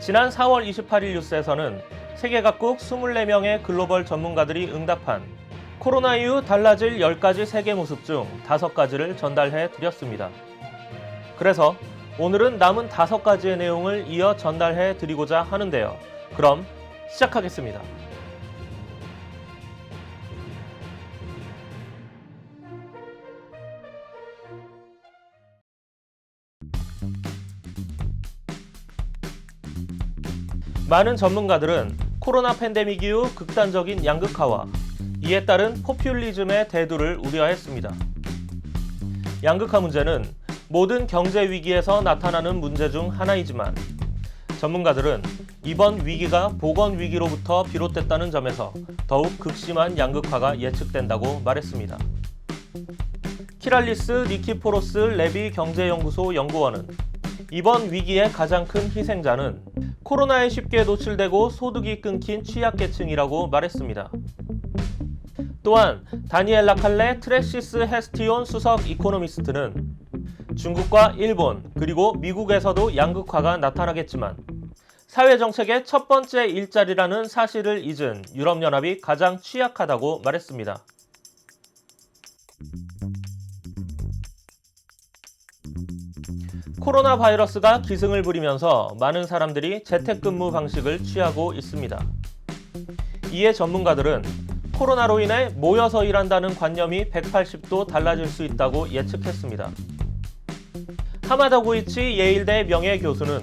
지난 4월 28일 뉴스에서는 세계 각국 24명의 글로벌 전문가들이 응답한 코로나 이후 달라질 10가지 세계 모습 중 5가지를 전달해 드렸습니다. 그래서 오늘은 남은 5가지의 내용을 이어 전달해 드리고자 하는데요. 그럼 시작하겠습니다. 많은 전문가들은 코로나 팬데믹 이후 극단적인 양극화와 이에 따른 포퓰리즘의 대두를 우려했습니다. 양극화 문제는 모든 경제 위기에서 나타나는 문제 중 하나이지만 전문가들은 이번 위기가 보건 위기로부터 비롯됐다는 점에서 더욱 극심한 양극화가 예측된다고 말했습니다. 키랄리스 니키포로스 레비 경제연구소 연구원은 이번 위기의 가장 큰 희생자는 코로나에 쉽게 노출되고 소득이 끊긴 취약계층이라고 말했습니다. 또한 다니엘라 칼레 트레시스 헤스티온 수석 이코노미스트는 중국과 일본 그리고 미국에서도 양극화가 나타나겠지만 사회정책의 첫 번째 일자리라는 사실을 잊은 유럽연합이 가장 취약하다고 말했습니다. 코로나 바이러스가 기승을 부리면서 많은 사람들이 재택근무 방식을 취하고 있습니다. 이에 전문가들은 코로나로 인해 모여서 일한다는 관념이 180도 달라질 수 있다고 예측했습니다. 하마다 고이치 예일대 명예교수는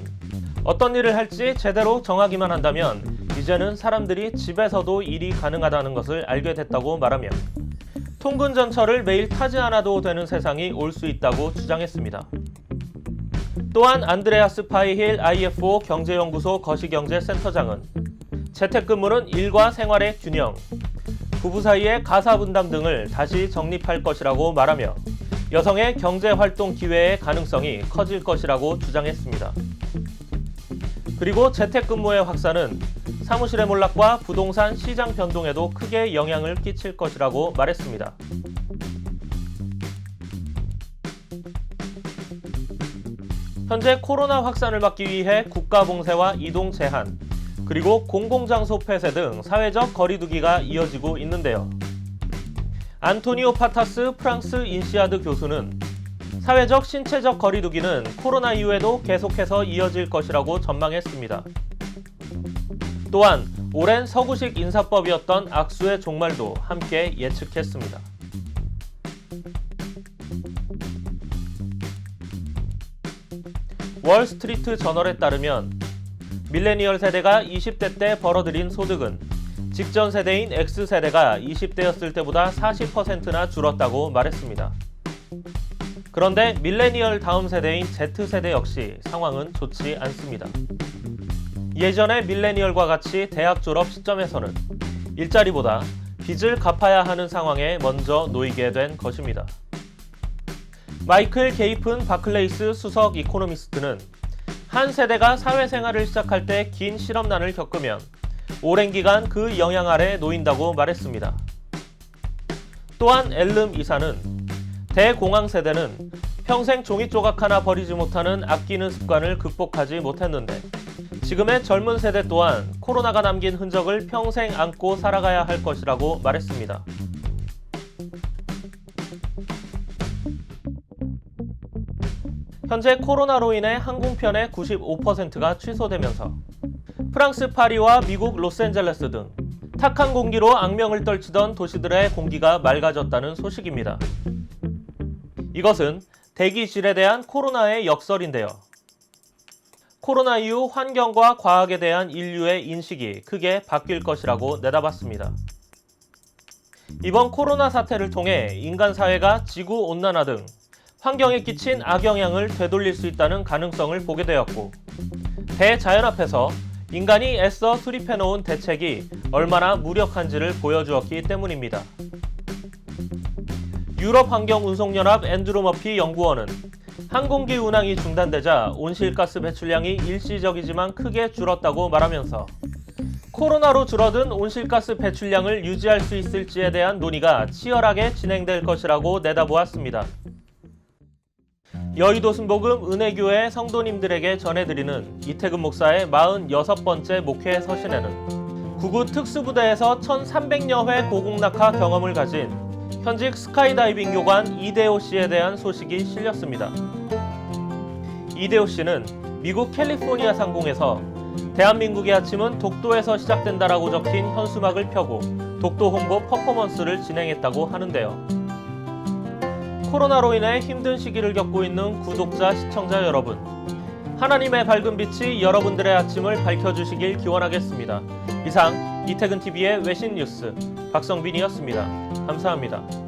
어떤 일을 할지 제대로 정하기만 한다면 이제는 사람들이 집에서도 일이 가능하다는 것을 알게 됐다고 말하며 통근전철을 매일 타지 않아도 되는 세상이 올 수 있다고 주장했습니다. 또한 안드레아스 파이힐 IFO 경제연구소 거시경제센터장은 재택근무는 일과 생활의 균형, 부부 사이의 가사분담 등을 다시 정립할 것이라고 말하며 여성의 경제활동 기회의 가능성이 커질 것이라고 주장했습니다. 그리고 재택근무의 확산은 사무실의 몰락과 부동산 시장 변동에도 크게 영향을 끼칠 것이라고 말했습니다. 현재 코로나 확산을 막기 위해 국가 봉쇄와 이동 제한, 그리고 공공장소 폐쇄 등 사회적 거리두기가 이어지고 있는데요. 안토니오 파타스 프랑스 인시아드 교수는 사회적 신체적 거리두기는 코로나 이후에도 계속해서 이어질 것이라고 전망했습니다. 또한 오랜 서구식 인사법이었던 악수의 종말도 함께 예측했습니다. 월스트리트 저널에 따르면 밀레니얼 세대가 20대 때 벌어들인 소득은 직전 세대인 X세대가 20대였을 때보다 40%나 줄었다고 말했습니다. 그런데 밀레니얼 다음 세대인 Z세대 역시 상황은 좋지 않습니다. 예전의 밀레니얼과 같이 대학 졸업 시점에서는 일자리보다 빚을 갚아야 하는 상황에 먼저 놓이게 된 것입니다. 마이클 게이픈 바클레이스 수석 이코노미스트는 한 세대가 사회생활을 시작할 때 긴 실업난을 겪으면 오랜 기간 그 영향 아래 놓인다고 말했습니다. 또한 앨름 이사는 대공황 세대는 평생 종이 조각 하나 버리지 못하는 아끼는 습관을 극복하지 못했는데 지금의 젊은 세대 또한 코로나가 남긴 흔적을 평생 안고 살아가야 할 것이라고 말했습니다. 현재 코로나로 인해 항공편의 95%가 취소되면서 프랑스 파리와 미국 로스앤젤레스 등 탁한 공기로 악명을 떨치던 도시들의 공기가 맑아졌다는 소식입니다. 이것은 대기질에 대한 코로나의 역설인데요. 코로나 이후 환경과 과학에 대한 인류의 인식이 크게 바뀔 것이라고 내다봤습니다. 이번 코로나 사태를 통해 인간 사회가 지구온난화 등 환경에 끼친 악영향을 되돌릴 수 있다는 가능성을 보게 되었고 대자연 앞에서 인간이 애써 수립해놓은 대책이 얼마나 무력한지를 보여주었기 때문입니다. 유럽환경운송연합 앤드루 머피 연구원은 항공기 운항이 중단되자 온실가스 배출량이 일시적이지만 크게 줄었다고 말하면서 코로나로 줄어든 온실가스 배출량을 유지할 수 있을지에 대한 논의가 치열하게 진행될 것이라고 내다보았습니다. 여의도 순복음 은혜교회 성도님들에게 전해드리는 이태근 목사의 46번째 목회 서신에는 구구 특수부대에서 1300여 회 고공낙하 경험을 가진 현직 스카이다이빙 교관 이대호 씨에 대한 소식이 실렸습니다. 이대호 씨는 미국 캘리포니아 상공에서 대한민국의 아침은 독도에서 시작된다라고 적힌 현수막을 펴고 독도 홍보 퍼포먼스를 진행했다고 하는데요. 코로나로 인해 힘든 시기를 겪고 있는 구독자, 시청자 여러분, 하나님의 밝은 빛이 여러분들의 아침을 밝혀주시길 기원하겠습니다. 이상 이태근TV의 외신 뉴스 박성빈이었습니다. 감사합니다.